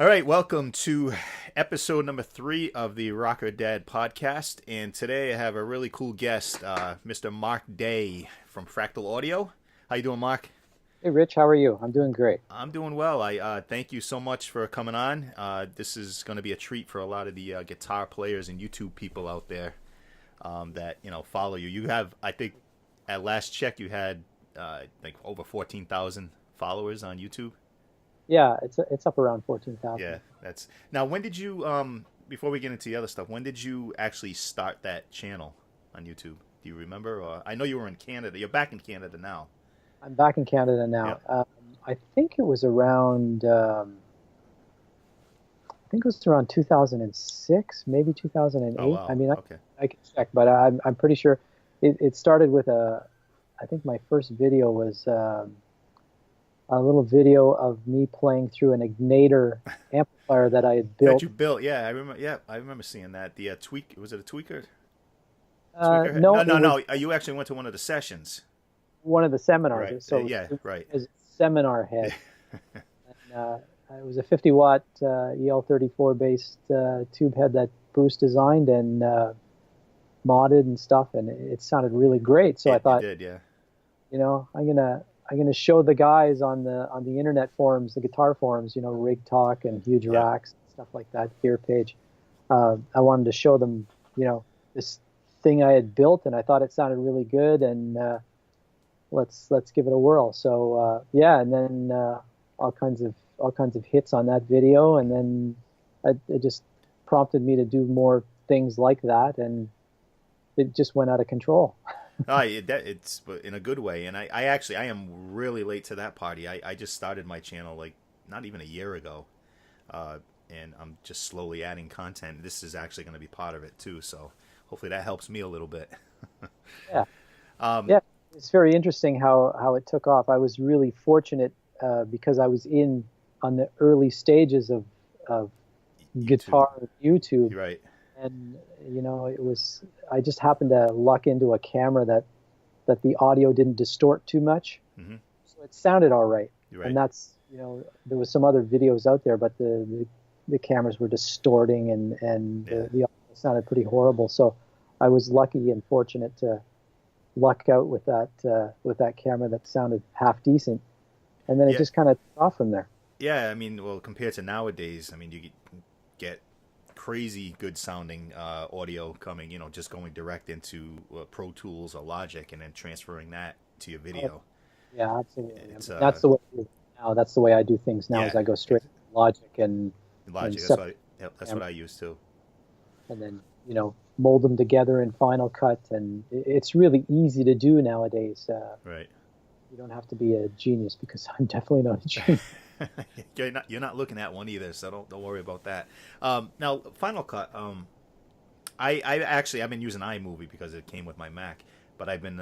All right, welcome to episode number 3 of the Rocker Dad podcast. And today I have a really cool guest, Mr. Mark Day from Fractal Audio. How you doing, Mark? Hey, Rich, how are you? I'm doing great. I'm doing well. I thank you so much for coming on. This is going to be a treat for a lot of the guitar players and YouTube people out there that follow you. You have, I think, at last check, you had like over 14,000 followers on YouTube. Yeah, it's up around 14,000. Yeah, that's now. When did you before we get into the other stuff? When did you actually start that channel on YouTube? Do you remember? Or I know you were in Canada. You're back in Canada now. I'm back in Canada Yeah. now. I think it was around 2006, maybe 2008. Oh wow. I mean, Okay. I can check, but I'm pretty sure it started with I think my first video was a little video of me playing through an Ignator amplifier that I had That built. you built? Yeah, I remember. Yeah, I remember seeing that. The tweak. Was it a tweaker? Tweaker? No, No, it no, was no. You actually went to one of the sessions. one of the Right. seminars. So Yeah. it Right. was a seminar head. And, it was a 50 watt EL34 based tube head that Bruce designed and modded and stuff, and it sounded really great. So I It thought, did. Yeah. I'm gonna show the guys on the internet forums, the guitar forums, Rig Talk and Huge Yeah. Racks and stuff like that, Gear Page. I wanted to show them, this thing I had built, and I thought it sounded really good, and let's give it a whirl. So yeah, and then all kinds of hits on that video, and then it just prompted me to do more things like that, and it just went out of control. It's in a good way, and I am really late to that party. I just started my channel like not even a year ago, and I'm just slowly adding content. This is actually going to be part of it too, so hopefully that helps me a little bit. Yeah, um, yeah, it's very interesting how it took off. I was really fortunate because I was on the early stages of YouTube, guitar YouTube, you're right. and I just happened to luck into a camera that the audio didn't distort too much, Hmm. so it sounded all right. You're And right. that's, there was some other videos out there, but the cameras were distorting, and Yeah. the audio sounded pretty horrible. So I was lucky and fortunate to luck out with that camera that sounded half decent, and then it Yeah. just kind of took off from there. Yeah. I mean, well, compared to nowadays, I mean, you get crazy good sounding audio coming, just going direct into Pro Tools or Logic and then transferring that to your video. Yeah, absolutely. I It's mean, that's the way I do it now. That's the way I do things now. yeah, Is I go straight to Logic and Logic. That's set what that's them, what I use too. and then mold them together in Final Cut, and it's really easy to do nowadays. Right. You don't have to be a genius, because I'm definitely not a genius. You're not looking at one either, so don't worry about that. Now, Final Cut. I've been using iMovie because it came with my Mac, but I've been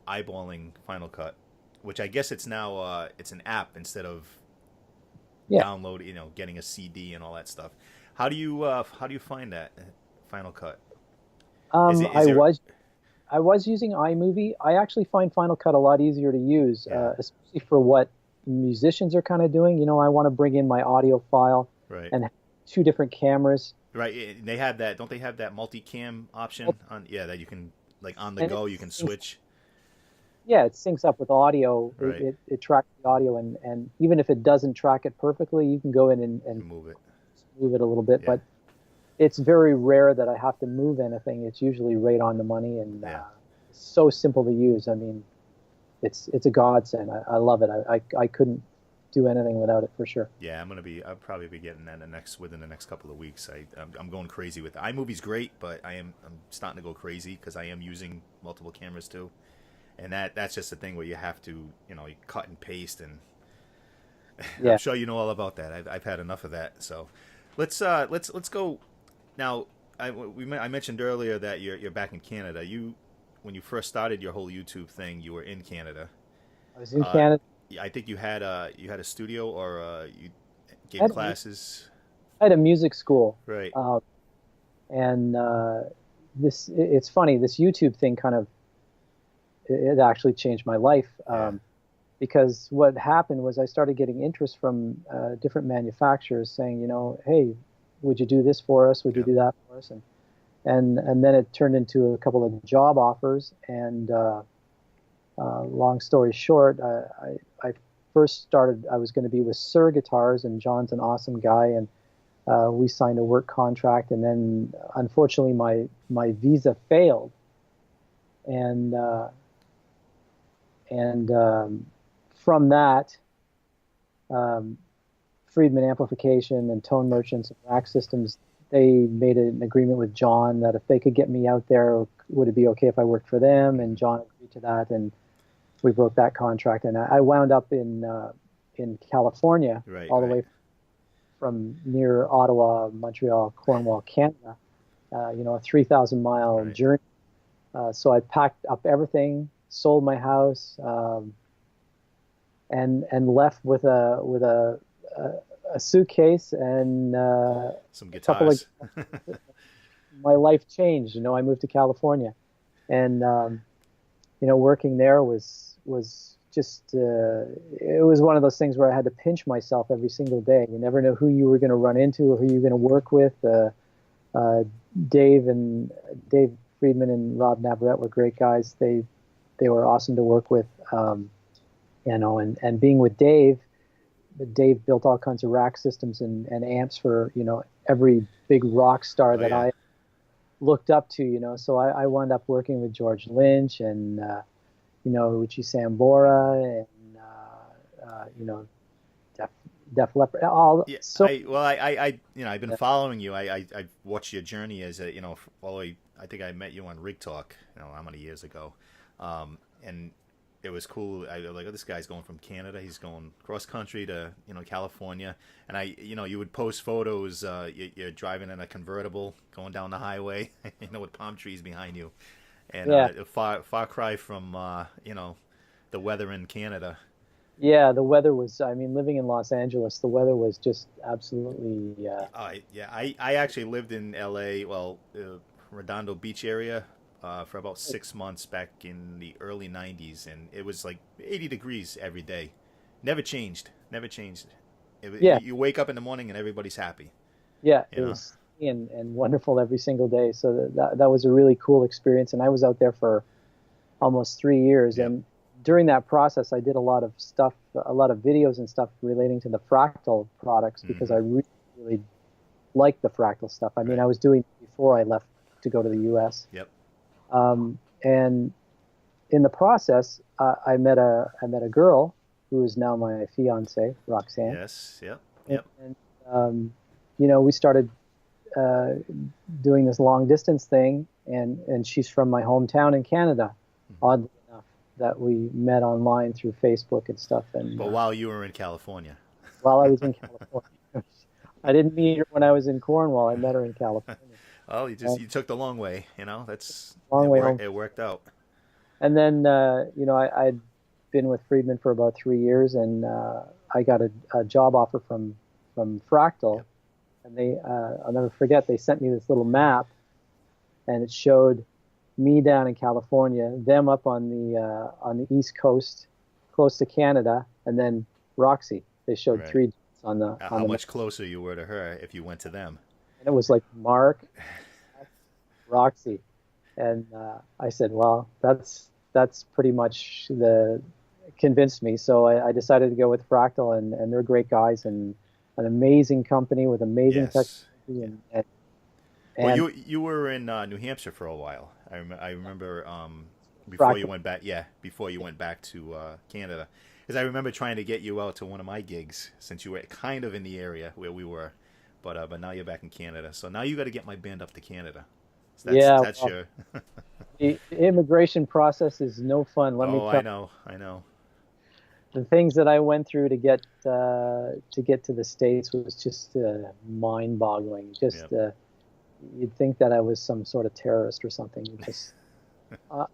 eyeballing Final Cut, which I guess it's now it's an app instead of Yeah. download, getting a CD and all that stuff. How do you find that Final Cut? Is it I is there? was using iMovie. I actually find Final Cut a lot easier to use, Yeah. especially for what musicians are kind of doing. I want to bring in my audio file Right. and have two different cameras. Right. They have that. Don't they have that multicam option on? Yeah, that you can like on the And go. You can switch. yeah, it syncs up with audio. Right. It tracks the audio, and even if it doesn't track it perfectly, you can go in and Move it. move it a little bit. Yeah. But it's very rare that I have to move anything. It's usually right on the money, and Yeah. it's so simple to use. I mean, it's a godsend. I love it. I couldn't do anything without it, for sure. Yeah, I'll probably be getting that within the next couple of weeks. I'm going crazy with it. iMovie's great, but I'm starting to go crazy because I am using multiple cameras too, and that's just the thing where you have to you cut and paste, and Yeah. I'm sure you know all about that. I've had enough of that. So let's go now. I mentioned earlier that you're back in Canada. When you first started your whole YouTube thing, you were in Canada. I was in Uh, Canada. Yeah, I think you had a studio or you I gave had, classes. I had a music school, Right. uh, and it's funny. This YouTube thing it actually changed my life. Yeah. because what happened was I started getting interest from different manufacturers saying, hey, would you do this for us? Would you Yep. do that for us? And then it turned into a couple of job offers. And long story short, I first started. I was going to be with Sir Guitars, and John's an awesome guy, and we signed a work contract. And then unfortunately, my visa failed, and from that, um, Friedman Amplification and Tone Merchants and Rack Systems, they made an agreement with John that if they could get me out there, would it be okay if I worked for them? And John agreed to that, and we broke that contract. And I wound up in California, Right. all the Right. way from near Ottawa, Montreal, Cornwall, Canada. A 3,000-mile Right. journey. So I packed up everything, sold my house, and left with a suitcase and Some a couple of. guitars. My life changed. I moved to California, and working there was just it was one of those things where I had to pinch myself every single day. You never know who you were going to run into or who you're going to work with. Uh, Dave Friedman and Rob Navarrete were great guys. They were awesome to work with. And being with Dave built all kinds of rack systems and amps for every big rock star Oh, that yeah. I looked up to. So I wound up working with George Lynch and Richie Sambora and Def, Def Leppard. Yeah, So I've been following you. I've watched your journey as a, all the way, I think I met you on Rig Talk, how many years ago, and it was cool. I was like, oh, this guy's going from Canada. He's going cross country to, California, and you would post photos. You're driving in a convertible, going down the highway, with palm trees behind you, and yeah, a far cry from, the weather in Canada. yeah, the weather was. I mean, living in Los Angeles, the weather was just absolutely. I actually lived in L.A. Well, Redondo Beach area for about 6 months back in the early '90s, and it was like 80 degrees every day. Never changed. Never changed. Yeah, You wake up in the morning and everybody's happy. yeah, You it know. was and wonderful every single day. So that was a really cool experience, and I was out there for almost 3 years. Yep. And during that process, I did a lot of stuff, a lot of videos and stuff relating to the Fractal products because Mm-hmm. I really, really liked the Fractal stuff. I mean, Right. I was doing it before I left to go to the U.S. Yep. And in the process, I met a girl who is now my fiance, Roxanne, Yes. Yep. and, Yep. and we started uh, doing this long distance thing, and she's from my hometown in Canada. Oddly enough, that we met online through Facebook and stuff. And But while you were in California. while I was in California, I didn't meet her when I was in Cornwall. I met her in California. Oh, And you took the long way. That's long way home. It worked out. And then I'd been with Friedman for about 3 years, and I got a job offer from Fractal, Yep. and I'll never forget, they sent me this little map, and it showed me down in California, them up on the East Coast, close to Canada, and then Roxy. They showed Right. three dots on How the map, much closer you were to her if you went to them. and it was like Mark, Roxy, and I said, well, that's pretty much the convinced me. So I decided to go with Fractal, and they're great guys and an amazing company with amazing Yes. technology, Well, and you were in New Hampshire for a while. I remember before you Fractal. went back. Yeah, before you went back to Canada, because I remember trying to get you out to one of my gigs since you were kind of in the area where we were, but now you're back in Canada. So now you got to get my band up to Canada. So Yeah, that's well, your. the immigration process is no fun. Let me Oh, tell I know, I know. the things that I went through to get to the States was just mind-boggling. Just Yep. you'd think that I was some sort of terrorist or something. Just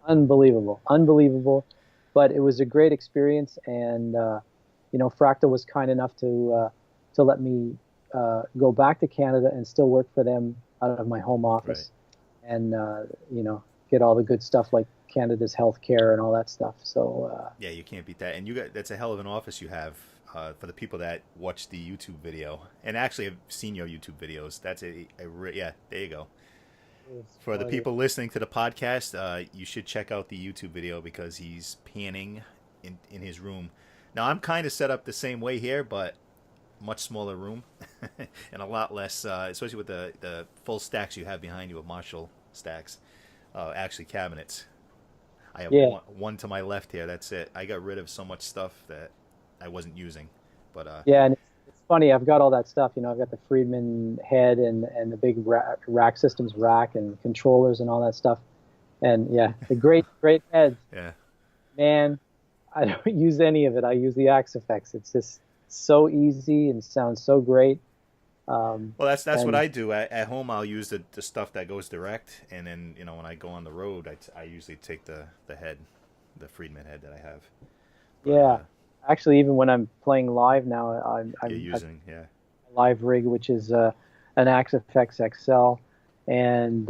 unbelievable, unbelievable. But it was a great experience, and Fractal was kind enough to let me go back to Canada and still work for them out of my home Right. office, and get all the good stuff like Canada's healthcare and all that stuff. So Yeah, you can't beat that. And that's a hell of an office you have for the people that watch the YouTube video and actually have seen your YouTube videos. That's yeah, there you go. it's For the funny. people listening to the podcast, you should check out the YouTube video because he's panning in his room. Now, I'm kind of set up the same way here, but much smaller room and a lot less, especially with the full stacks you have behind you of Marshall stacks, actually cabinets. I have Yeah, one to my left here. That's it. I got rid of so much stuff that I wasn't using. But yeah, and it's funny. I've got all that stuff. You know, I've got the Friedman head and the big rack systems rack and controllers and all that stuff. And yeah, the great heads. yeah. Man, I don't use any of it. I use the Axe effects. It's just so easy and sounds so great. Well, that's what And I do at home. I'll use the stuff that goes direct, and then when I go on the road, I usually take the head, the Friedman head that I have. But yeah, actually, even when I'm playing live now, you're I've using, yeah. a live rig, which is an Axe FX XL and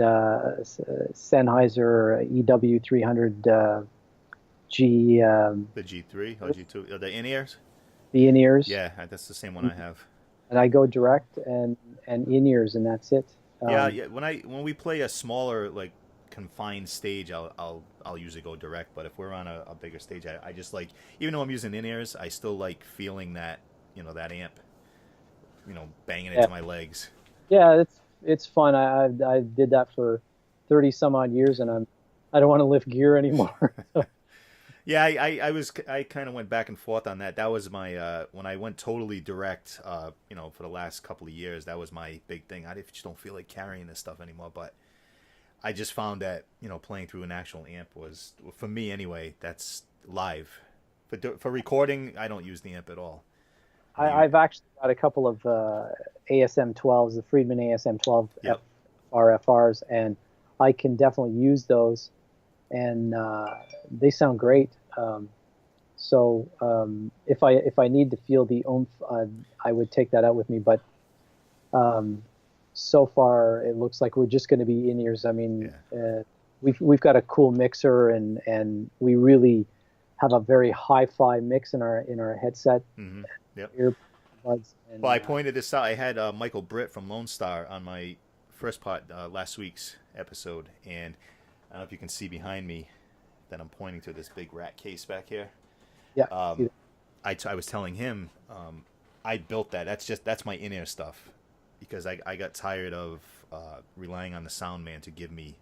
Sennheiser EW300 G, The G3 or G2, the in ears. the in-ears, Yeah, that's the same one I have. and I go direct and in-ears, and that's it. Yeah, yeah. When we play a smaller like confined stage, I'll usually go direct. But if we're on a bigger stage, I just like, even though I'm using in ears, I still like feeling that that amp, banging Yeah, into my legs. yeah, it's fun. I did that for 30 some odd years, and I don't want to lift gear anymore. Yeah, I kind of went back and forth on that. That was my when I went totally direct, for the last couple of years. That was my big thing. I just don't feel like carrying this stuff anymore. But I just found that playing through an actual amp was, for me anyway. That's live. For recording, I don't use the amp at all. You, I've actually got a couple of ASM 12s, the Friedman ASM 12 yep. RFRs, and I can definitely use those, and they sound great. If I need to feel the oomph, I would take that out with me. But so far, it looks like we're just going to be in ears. I mean, Yeah. we've got a cool mixer, and we really have a very hi-fi mix in our headset. Mm-hmm. Yep. Earbuds, and Well, I pointed this out. I had Michael Britt from Lone Star on my first part last week's episode, and I don't know if you can see behind me that I'm pointing to this big rat case back here. yeah, Um, I was telling him I built that. That's my in-ear stuff because I got tired of relying on the sound man to give me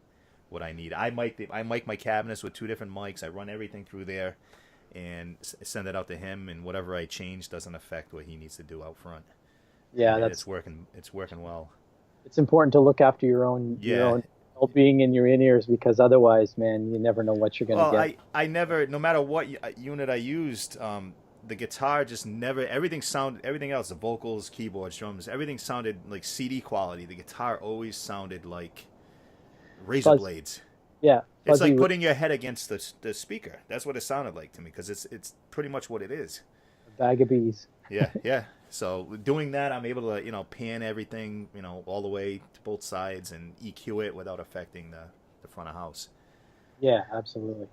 what I need. I mic my cabinets with two different mics. I run everything through there and send it out to him, and whatever I change doesn't affect what he needs to do out front. yeah. And That's it's working well. it's important to look after your Yeah. own well-being in your in-ears, because otherwise, man, you never know what you're going to Well, get. I never, no matter what unit I used, the guitar just never, everything else, the vocals, keyboards, drums, everything sounded like CD quality. The guitar always sounded like razor Fuzz, blades. yeah, It's fuzzy like with putting your head against the speaker. That's what it sounded like to me because it's pretty much what it is. a bag of bees. Yeah, yeah. So doing that, I'm able to pan everything all the way to both sides and EQ it without affecting the front of house. Yeah, absolutely.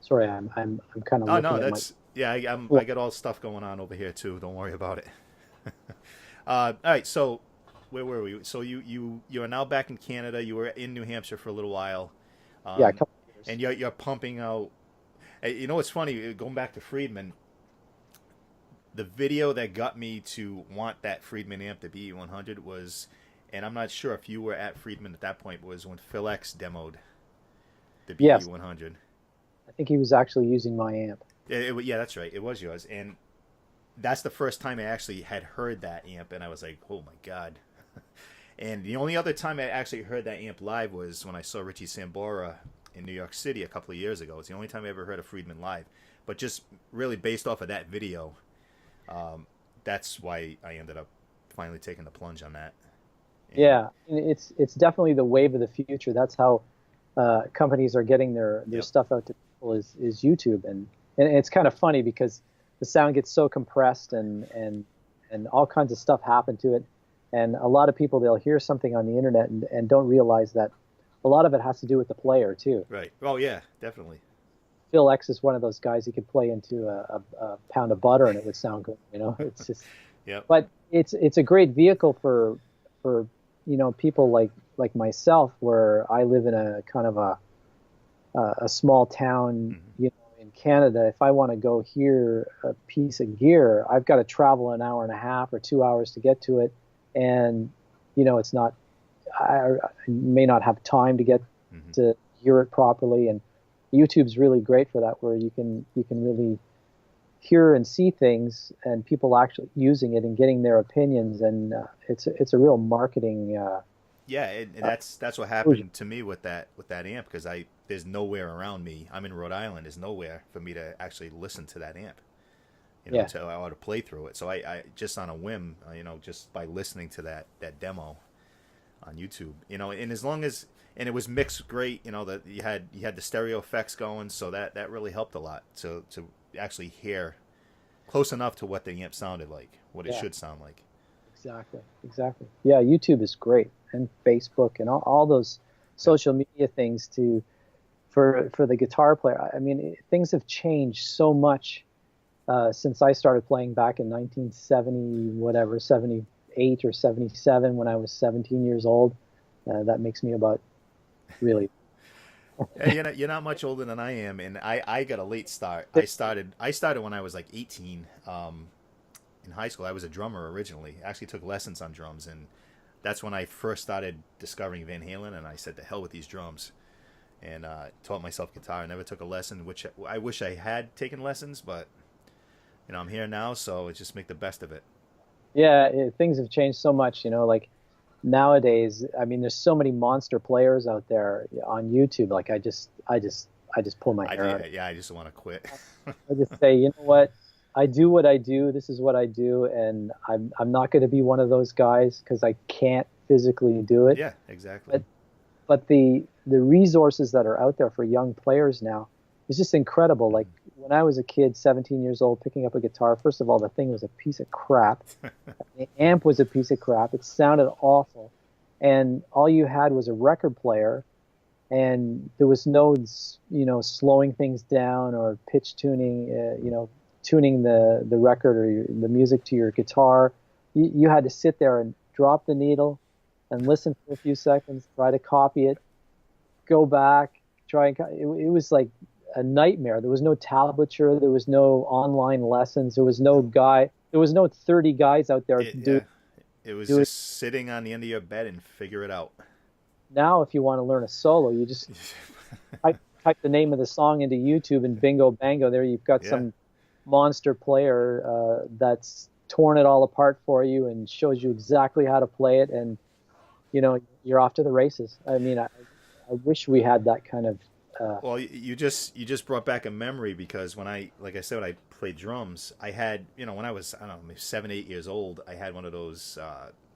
Sorry, I'm kind of Oh looking no, at my. that's yeah. I got all stuff going on over here too. Don't worry about it. All right, so where were we? So you are now back in Canada. You were in New Hampshire for a little while, Yeah, a couple of years. and you're pumping out. It's funny going back to Friedman. The video that got me to want that Friedman amp, the BE100, was, and I'm not sure if you were at Friedman at that point, was when Phil X demoed the Yes, BE100. I think he was actually using my amp. Yeah, that's right. It was yours, and that's the first time I actually had heard that amp, and I was like, oh my god. And the only other time I actually heard that amp live was when I saw Richie Sambora in New York City a couple of years ago. It's the only time I ever heard a Friedman live, but just really based off of that video, that's why I ended up finally taking the plunge on that. And, Yeah, and it's definitely the wave of the future. That's how companies are getting their yep. stuff out to people is YouTube, and it's kind of funny because the sound gets so compressed and all kinds of stuff happen to it, and a lot of people, they'll hear something on the internet and don't realize that a lot of it has to do with the player too. Right. Oh yeah, definitely. Phil X is one of those guys he could play into a pound of butter and it would sound good. You know, it's just, Yep. but it's a great vehicle for people like myself, where I live in a kind of a small town, Hmm. in Canada. If I want to go hear a piece of gear, I've got to travel an hour and a half or 2 hours to get to it, and it's not. I may not have time to get Hmm. to hear it properly, and YouTube's really great for that, where you can really hear and see things, and people actually using it and getting their opinions, and it's a real marketing. Yeah, and Uh, that's what happened to me with that amp, because I there's nowhere around me. I'm in Rhode Island. There's nowhere for me to actually listen to that amp. yeah, To or to play through it. So I just on a whim, just by listening to that demo on YouTube, and as long as and it was mixed great, that you had the stereo effects going, so that really helped a lot to actually hear close enough to what the amp sounded like, what it yeah, should sound like. exactly. Yeah, YouTube is great, and Facebook and all those Yep. social media things to for the guitar player. I mean, things have changed so much since I started playing back in 1970, whatever, 78 or 77, when I was 17 years old. That makes me about really. Yeah, you're not much older than I am, and I got a late start. I started when I was like 18. In high school, I was a drummer originally. I actually took lessons on drums, and that's when I first started discovering Van Halen. And I said, "To hell with these drums," and taught myself guitar. I never took a lesson, which I wish I had taken lessons, but I'm here now, so let's just make the best of it. Yeah, things have changed so much, like nowadays, I mean, there's so many monster players out there on YouTube. Like I just pull my hair out. Yeah, I just want to quit. I just say, you know what? I do what I do. This is what I do, and I'm not going to be one of those guys because I can't physically do it. Yeah, exactly. But the resources that are out there for young players now is just incredible. Like Hmm. when I was a kid, 17 years old, picking up a guitar, first of all, the thing was a piece of crap. The amp was a piece of crap. It sounded awful. And all you had was a record player, and there was no, slowing things down or pitch tuning, tuning the record or the music to your guitar. You had to sit there and drop the needle and listen for a few seconds, try to copy it, go back, try and it was like a nightmare. There was no tablature, there was no online lessons, there was no 30 guys out there Yeah, it was doing. just sitting on the end of your bed and figure it out. Now if you want to learn a solo, you just type the name of the song into YouTube, and bingo bango, there you've got Yeah. some monster player that's torn it all apart for you and shows you exactly how to play it, and you're off to the races. I mean, I wish we had that kind of. Well, you just brought back a memory, because when like I said, when I played drums, I had, when I was, I don't know, maybe 7, 8 years old, I had one of those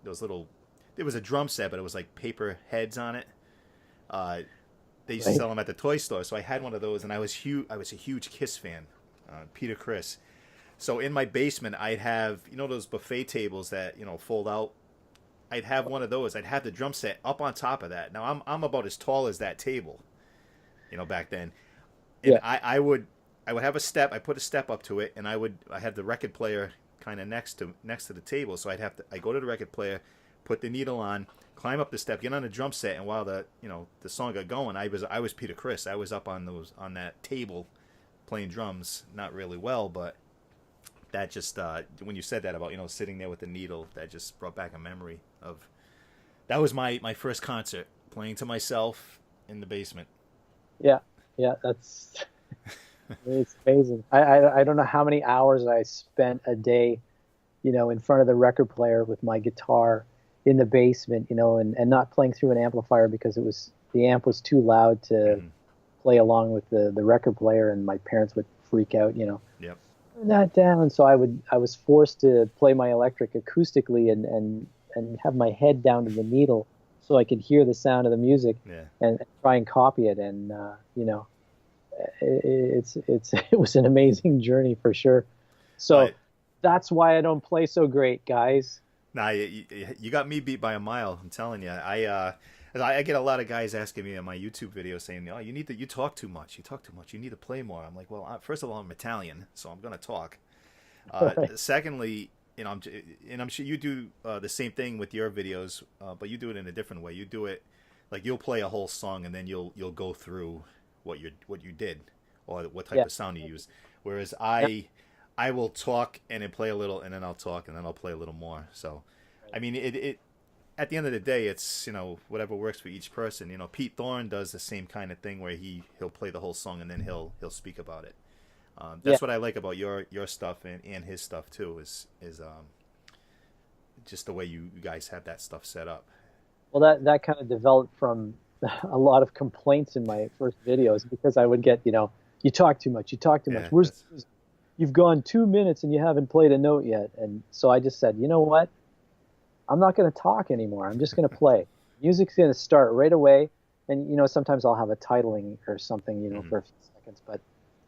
little. It was a drum set, but it was like paper heads on it. Uh, they used to Right. sell them at the toy store, so I had one of those, and I was huge. I was a huge Kiss fan, Peter Criss. So in my basement, I'd have, those buffet tables that fold out. I'd have one of those. I'd have the drum set up on top of that. Now I'm about as tall as that table, back then, and Yeah. I would have a step. I put a step up to it, and I had the record player kind of next to the table. So I go to the record player, put the needle on, climb up the step, get on the drum set, and while the song got going, I was Peter Criss. I was up on that table playing drums, not really well, but that just when you said that about sitting there with the needle, that just brought back a memory of that was my first concert, playing to myself in the basement. Yeah, yeah, it's amazing. I don't know how many hours I spent a day, in front of the record player with my guitar in the basement, and not playing through an amplifier because the amp was too loud to Hmm. play along with the record player, and my parents would freak out, Yep. turn that down. So I was forced to play my electric acoustically, and have my head down to the needle so I could hear the sound of the music, Yeah. and try and copy it. And it was an amazing journey for sure. Well, So that's why I don't play so great, guys. nah, you got me beat by a mile. I'm telling you. I get a lot of guys asking me on my YouTube videos saying, "Oh, you talk too much. You talk too much. You need to play more." I'm like, "Well, first of all, I'm Italian, so I'm gonna talk. Secondly, I'm sure you do the same thing with your videos, but you do it in a different way. You do it like you'll play a whole song and then you'll go through what you did or what type Yeah. of sound you use. Whereas Yeah. I will talk and then play a little, and then I'll talk and then I'll play a little more. So, I mean, it at the end of the day, it's whatever works for each person. Pete Thorne does the same kind of thing where he'll play the whole song and then he'll speak about it. Yeah. That's what I like about your stuff and his stuff too is just the way you guys have that stuff set up. Well, that kind of developed from a lot of complaints in my first videos because I would get, you talk too much, you talk too much. Yeah, Where's that's you've gone 2 minutes and you haven't played a note yet. And so I just said, you know what? I'm not going to talk anymore. I'm just going to play. Music's going to start right away. And, sometimes I'll have a titling or something, for a few seconds, but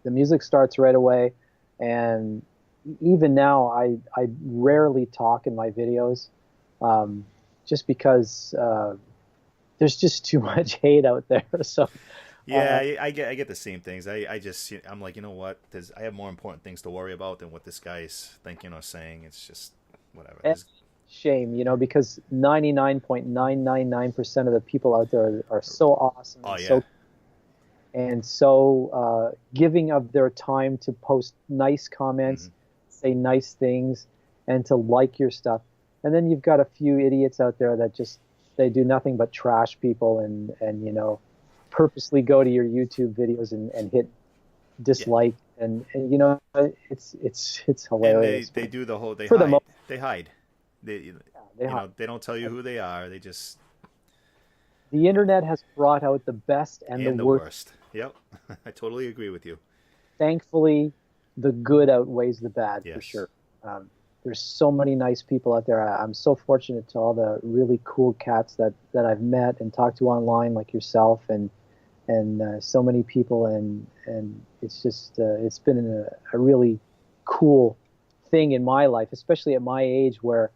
the music starts right away. And even now, I rarely talk in my videos, just because there's just too much hate out there. So, yeah. I get the same things. I'm like, you know what? I have more important things to worry about than what this guy's thinking or saying. It's just whatever. and shame, because 99.999% of the people out there are so awesome Oh and yeah. so giving of their time to post nice Hmm. comments, say nice things, and to like your stuff. And then you've got a few idiots out there that just they do nothing but trash people and purposely go to your YouTube videos and hit Yeah. dislike and it's And they hilarious they do the whole for the most. they hide they They hide. they don't tell you who they are. They just The internet has brought out the best and the and the worst. worst. Yep. I totally agree with you. Thankfully, the good outweighs the bad for Yes. sure. There's so many nice people out there. I'm so fortunate to all the really cool cats that I've met and talked to online, like yourself, and so many people, and it's just it's been a really cool thing in my life, especially at my age, where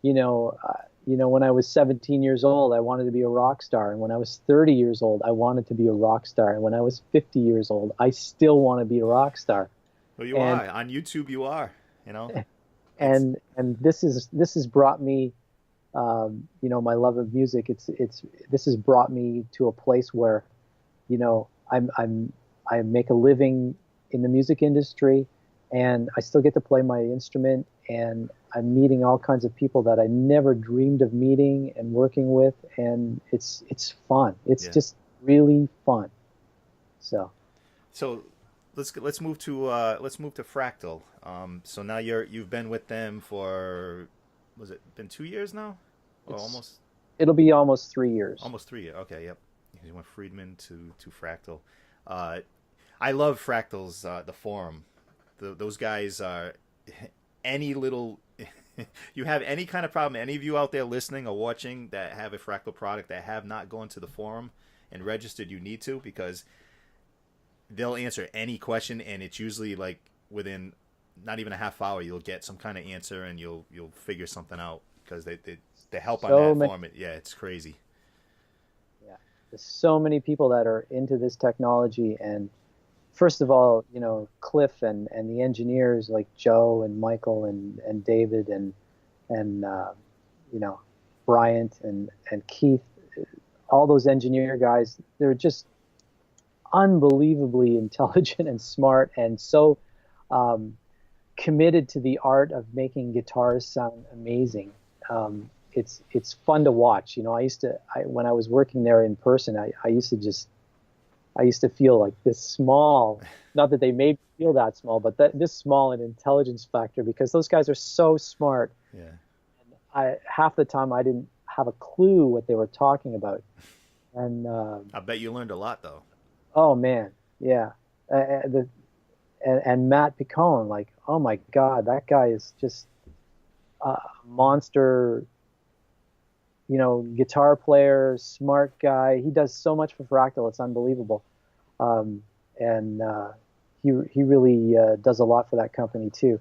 when I was 17 years old, I wanted to be a rock star, and when I was 30 years old, I wanted to be a rock star, and when I was 50 years old, I still want to be a rock star. Well, you And are on YouTube. You are. It's and this has brought me, my love of music. This has brought me to a place where, I make a living in the music industry, and I still get to play my instrument, and I'm meeting all kinds of people that I never dreamed of meeting and working with, and it's fun. It's yeah. just really fun. So So let's move to Fractal. So now you've been with them for was it been 2 years now? Or it's it'll be almost 3 years. almost 3 years. Okay, yep. You went Friedman to Fractal. Uh, I love Fractals. The forum. Those guys are any little. You have any kind of problem, any of you out there listening or watching that have a Fractal product that have not gone to the forum and registered, you need to, because they'll answer any question, and it's usually like within not even a half hour you'll get some kind of answer, and you'll figure something out because they help on So that many, forum. Yeah, it's crazy. yeah, there's so many people that are into this technology, and first of all, Cliff and the engineers like Joe and Michael and David and you know Bryant and Keith, all those engineer guys, they're just unbelievably intelligent and smart and so um, committed to the art of making guitars sound amazing. It's fun to watch. When I was working there in person, I used to feel like this small. Not that they made me feel that small, but this small in intelligence factor because those guys are so smart. Yeah. Half the time I didn't have a clue what they were talking about, and I bet you learned a lot though. oh man, yeah, the and Matt Picone, like, oh my God, that guy is just a monster. Guitar player, smart guy. He does so much for Fractal. It's unbelievable. And he really does a lot for that company too.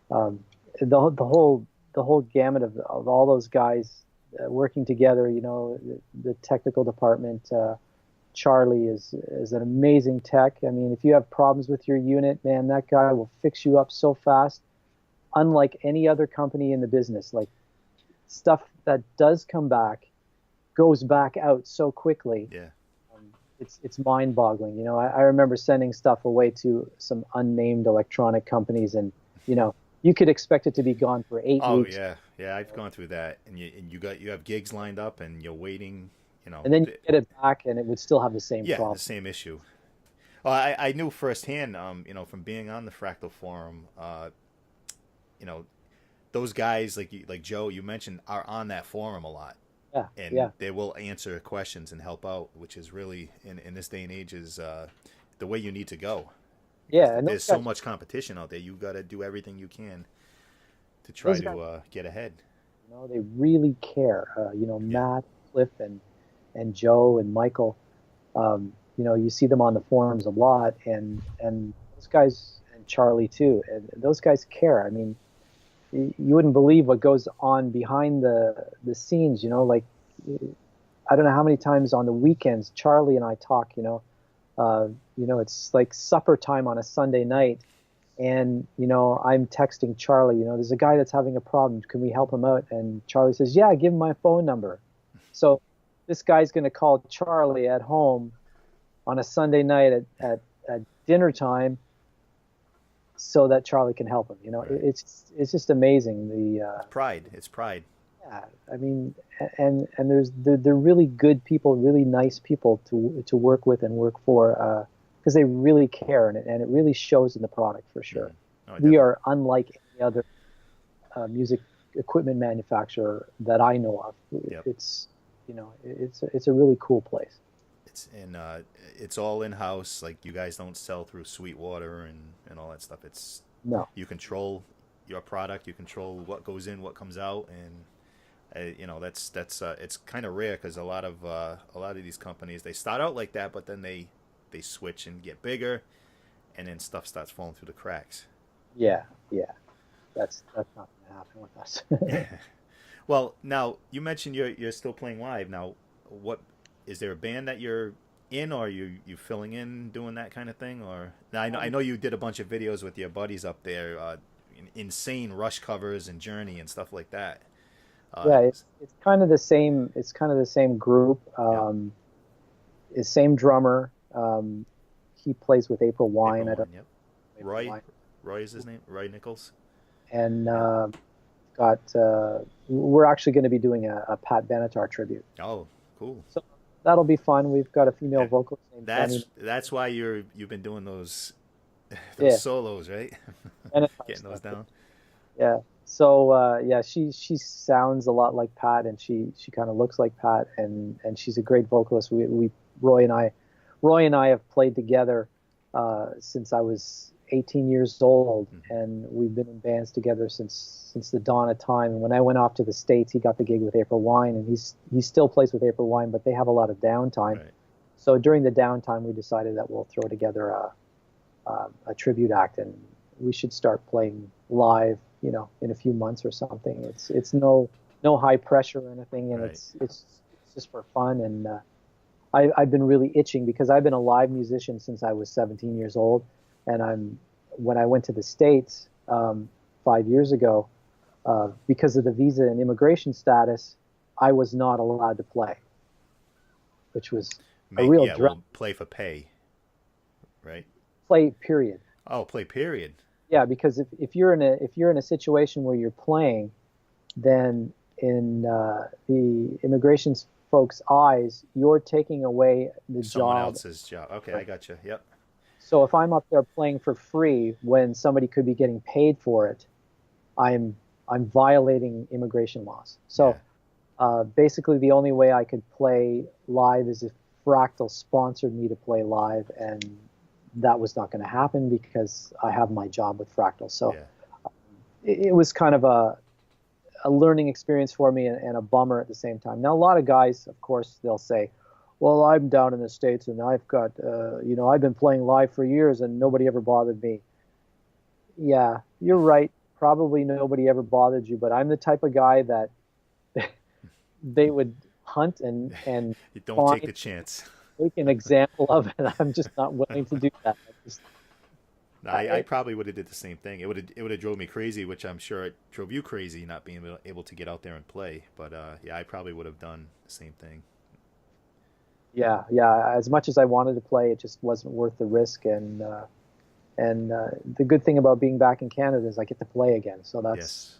Um, the whole gamut of all those guys working together. You know, the technical department. Charlie is an amazing tech. I mean, if you have problems with your unit, man, that guy will fix you up so fast, unlike any other company in the business. Like, stuff that does come back goes back out so quickly. Yeah. It's mind-boggling. You know, I remember sending stuff away to some unnamed electronic companies, and you know, you could expect it to be gone for 8 weeks. Yeah, yeah. I've gone through that, and you have gigs lined up, and you're waiting. You know, And then you get it back, and it would still have the same yeah, problem. the same issue. Well, I knew firsthand, you know, from being on the Fractal forum, you know, those guys like Joe you mentioned are on that forum a lot, Yeah, and yeah, they will answer questions and help out, which is really in this day and age is the way you need to go. Because yeah. And there's those so guys, much competition out there. You got to do everything you can to try those guys, to get ahead. you know, they really care. You know, Yeah. Matt, Cliff, and Joe and Michael. You know, you see them on the forums a lot, and those guys and Charlie too. And those guys care. I mean, you wouldn't believe what goes on behind the scenes. You know, like I don't know how many times on the weekends Charlie and I talk. You know, it's like supper time on a Sunday night, and you know, I'm texting Charlie. You know, there's a guy that's having a problem. Can we help him out? And Charlie says, "Yeah, give him my phone number." So this guy's going to call Charlie at home on a Sunday night at dinner time so that Charlie can help him. You know, Right. it's just amazing. Pride. It's pride. Yeah, I mean, and they're really good people, really nice people to work with and work for, because they really care, and it really shows in the product for sure. Oh, We definitely. are unlike any other music equipment manufacturer that I know of. Yep. It's you know, it's a really cool place. It's all in house. Like you guys don't sell through Sweetwater and all that stuff. It's No, you control your product. You control what goes in, what comes out, and you know that's it's kind of rare because a lot of these companies they start out like that, but then they switch and get bigger, and then stuff starts falling through the cracks. yeah, yeah, that's not going to happen with us. Well, now you mentioned you're still playing live. Now, what is there a band that you're in, or are you filling in doing that kind of thing? Or now I know you did a bunch of videos with your buddies up there, insane Rush covers and Journey and stuff like that. Uh, Yeah, it's kind of the same. It's kind of the same group. yep, Is same drummer. He plays with April April Wine. I don't Wine. Yep, know April Roy. Wine. Roy is his name. Roy Nichols. And got. We're actually going to be doing a Pat Benatar tribute. Oh, cool. So that'll be fun. We've got a female Yeah, vocalist named Fanny. that's why you've been doing those Yeah, solos, right? Benatar Getting those stuff. down. Yeah. So yeah, she sounds a lot like Pat, and she kind of looks like Pat, and she's a great vocalist. We Roy and I have played together since I was 18 years old, Hmm. and we've been in bands together since the dawn of time. And when I went off to the States, he got the gig with April Wine, and he still plays with April Wine, but they have a lot of downtime. Right. So during the downtime, we decided that we'll throw together a tribute act, and we should start playing live, you know, in a few months or something. It's no high pressure or anything, and Right. it's just for fun. And I've been really itching because I've been a live musician since I was 17 years old, and when I went to the States 5 years ago, because of the visa and immigration status, I was not allowed to play, which was a Make real yeah. drag. Well, play for pay, right? Play period. Oh, play period. Yeah, because if you're in a situation where you're playing, then in the immigration folks' eyes, you're taking away the Someone job. else's job. Okay, I got you. Yep. So if I'm up there playing for free when somebody could be getting paid for it, I'm violating immigration laws. Yeah. So basically, the only way I could play live is if Fractal sponsored me to play live, and that was not going to happen because I have my job with Fractal. So Yeah. it was kind of a learning experience for me, and a bummer at the same time. Now, a lot of guys, of course, they'll say, well, I'm down in the States and I've got, you know, I've been playing live for years and nobody ever bothered me. Yeah, you're right. Probably nobody ever bothered you, but I'm the type of guy that they would hunt and You don't take find the chance. make an example of it. I'm just not willing to do that. I probably would have did the same thing. It would have drove me crazy, which I'm sure it drove you crazy not being able to get out there and play. But yeah, I probably would have done the same thing. Yeah, yeah. As much as I wanted to play, it just wasn't worth the risk. And the good thing about being back in Canada is I get to play again. So Yes.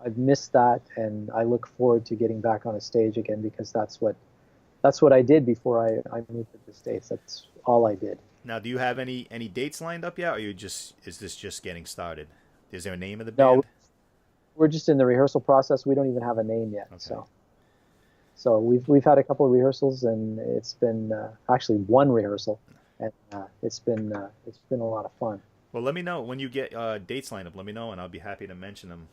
I've missed that, and I look forward to getting back on a stage again because that's what I did before I moved to the States. That's all I did. Now, do you have any dates lined up yet, or is this just getting started? Is there a name of the No, band? we're just in the rehearsal process. We don't even have a name yet. Okay. So we've had a couple of rehearsals, and it's been actually one rehearsal, and it's been a lot of fun. Well, let me know when you get dates lined up. Let me know, and I'll be happy to mention them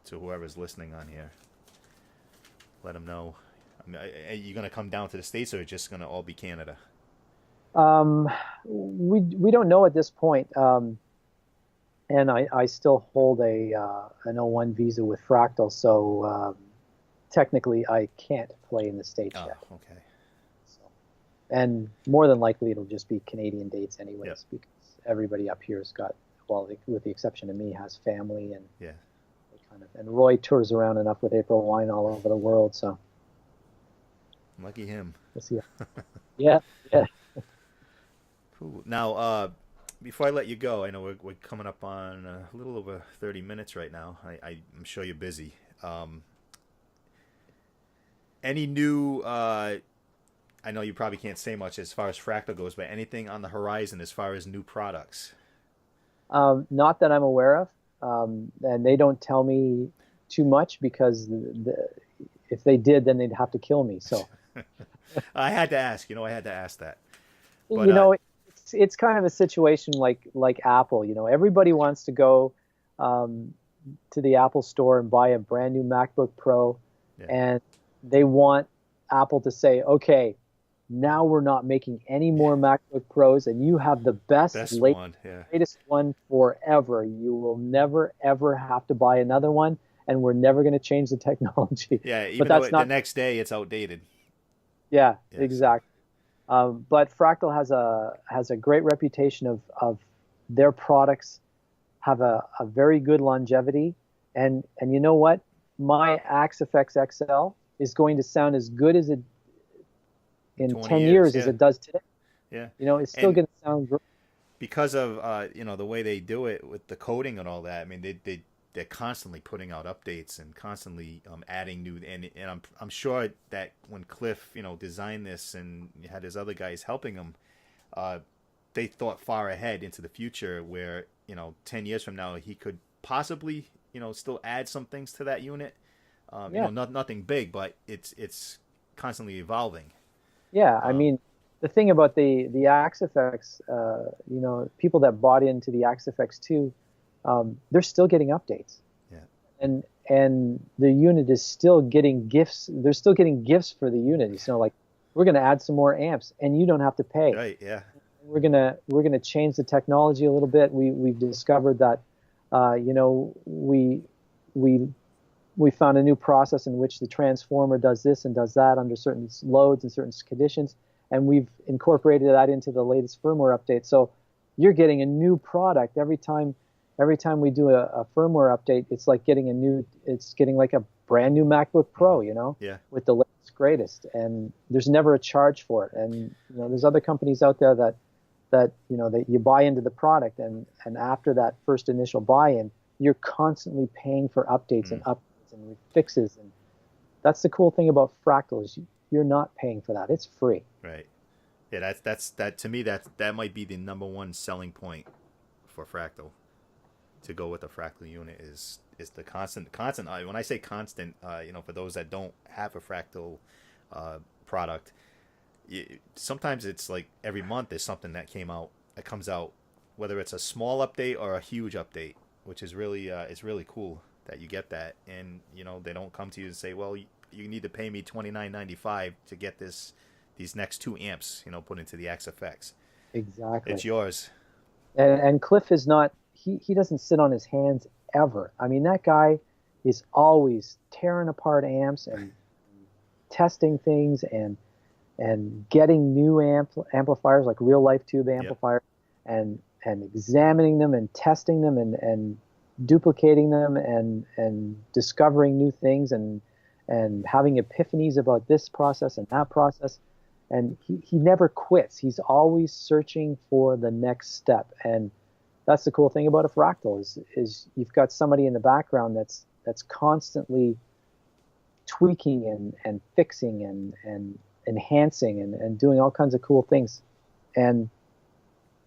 to whoever's listening on here. Let them know. I mean, are you gonna come down to the States, or just gonna all be Canada? We don't know at this point, and I still hold an O1 visa with Fractal, so technically I can't play in the States Oh, yet. okay. So, and more than likely it'll just be Canadian dates anyways, Yep. because everybody up here's got, well, with the exception of me, has family and Yeah. they kind of, and Roy tours around enough with April Wine all over the world, so Lucky him. we'll see. Yeah, yeah. Cool. Now, before I let you go, I know we're coming up on a little over 30 minutes right now. I'm sure you're busy. Any new? I know you probably can't say much as far as Fractal goes, but anything on the horizon as far as new products? Not that I'm aware of, and they don't tell me too much because if they did, then they'd have to kill me. So, I had to ask. I had to ask that. But you know, it's kind of a situation like Apple. You know, everybody wants to go to the Apple store and buy a brand new MacBook Pro, yeah. and they want Apple to say, okay, now we're not making any more MacBook Pros, and you have the best one, yeah. latest one forever. You will never ever have to buy another one, and we're never going to change the technology. Yeah, even but though that's not the next day it's outdated. Yeah, Yes. exactly. But Fractal has a great reputation of their products have a very good longevity, and you know what? My AxeFX XL is going to sound as good as it in 20 10 years yeah. as it does today. Yeah. You know, it's still going to sound great. Because of the way they do it with the coding and all that. I mean, they're constantly putting out updates and constantly adding new, and I'm sure that when Cliff designed this and had his other guys helping him, they thought far ahead into the future where 10 years from now he could possibly still add some things to that unit. Yeah. Nothing big, but it's constantly evolving. Yeah, I mean, the thing about the AxeFX, people that bought into the AxeFX 2, they're still getting updates. Yeah. And the unit is still getting gifts. They're still getting gifts for the unit. Like, we're going to add some more amps, and you don't have to pay. Right. Yeah. We're gonna change the technology a little bit. We've discovered that, we found a new process in which the transformer does this and does that under certain loads and certain conditions, and we've incorporated that into the latest firmware update. So you're getting a new product every time. Every time we do a firmware update, it's getting like a brand new MacBook Pro, Yeah. with the latest greatest, and there's never a charge for it. And there's other companies out there that you buy into the product, and after that first initial buy-in, you're constantly paying for updates and updates and fixes. And that's the cool thing about Fractal is you're not paying for that. It's free. Right. Yeah, that's to me that might be the number one selling point for Fractal. To go with a Fractal unit is the constant. When I say constant, for those that don't have a Fractal product, sometimes it's like every month there's something that comes out, whether it's a small update or a huge update, which is really it's really cool that you get that, and they don't come to you and say, well, you need to pay me $29.95 to get these next 2 amps put into the AxeFX. Exactly. It's yours. And Cliff is not. He doesn't sit on his hands ever. I mean, that guy is always tearing apart amps and testing things and getting new amplifiers like real life tube Yep. amplifiers and examining them and testing them and duplicating them and discovering new things and having epiphanies about this process and that process. And he never quits. He's always searching for the next step. And that's the cool thing about a fractal is you've got somebody in the background that's constantly tweaking and fixing and enhancing and doing all kinds of cool things. And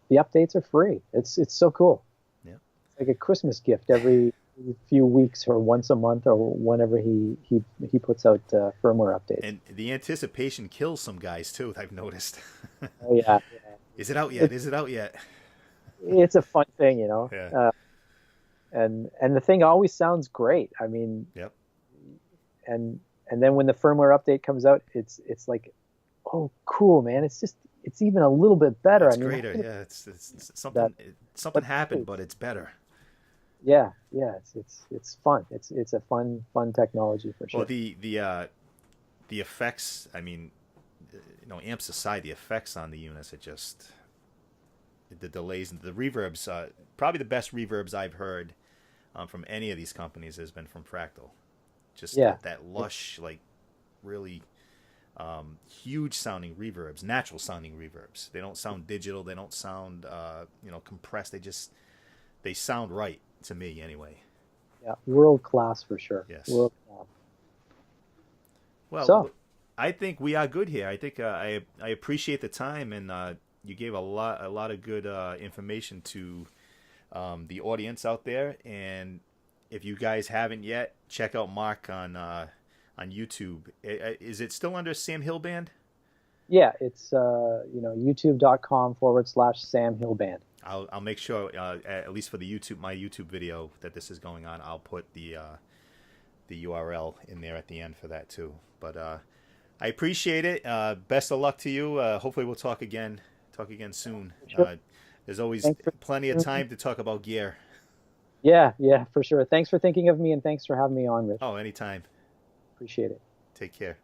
the updates are free. It's so cool. Yeah. It's like a Christmas gift every few weeks or once a month or whenever he puts out firmware updates. And the anticipation kills some guys too, I've noticed. Oh yeah, yeah. Is it out yet? Is it out yet? It's a fun thing, you know. Yeah. And the thing always sounds great. I mean, Yep. and then when the firmware update comes out, it's like, oh, cool, man. It's even a little bit better. It's I mean, greater. Yeah, it's something. Something happened, but it's better. yeah, it's fun. It's a fun technology for sure. Well, the effects. I mean, amps aside, the effects on the units are just the delays and the reverbs. Probably the best reverbs I've heard from any of these companies has been from Fractal. Just that lush, like really huge sounding reverbs, natural sounding reverbs. They don't sound digital. They don't sound compressed. They sound right to me anyway. Yeah, world class for sure. Yes. World class. Well, so, I think we are good here. I think I appreciate the time, and you gave a lot of good information to the audience out there. And if you guys haven't yet, check out Mark on YouTube. Is it still under Sam Hill Band? Yeah, it's youtube.com/Sam Hill Band. I'll make sure at least for the my YouTube video that this is going on, I'll put the URL in there at the end for that too. But I appreciate it. Best of luck to you. Hopefully we'll talk again soon. Sure. There's always plenty of time to talk about gear. Yeah, for sure. Thanks for thinking of me, and thanks for having me on, Rich. Oh, anytime. Appreciate it. Take care.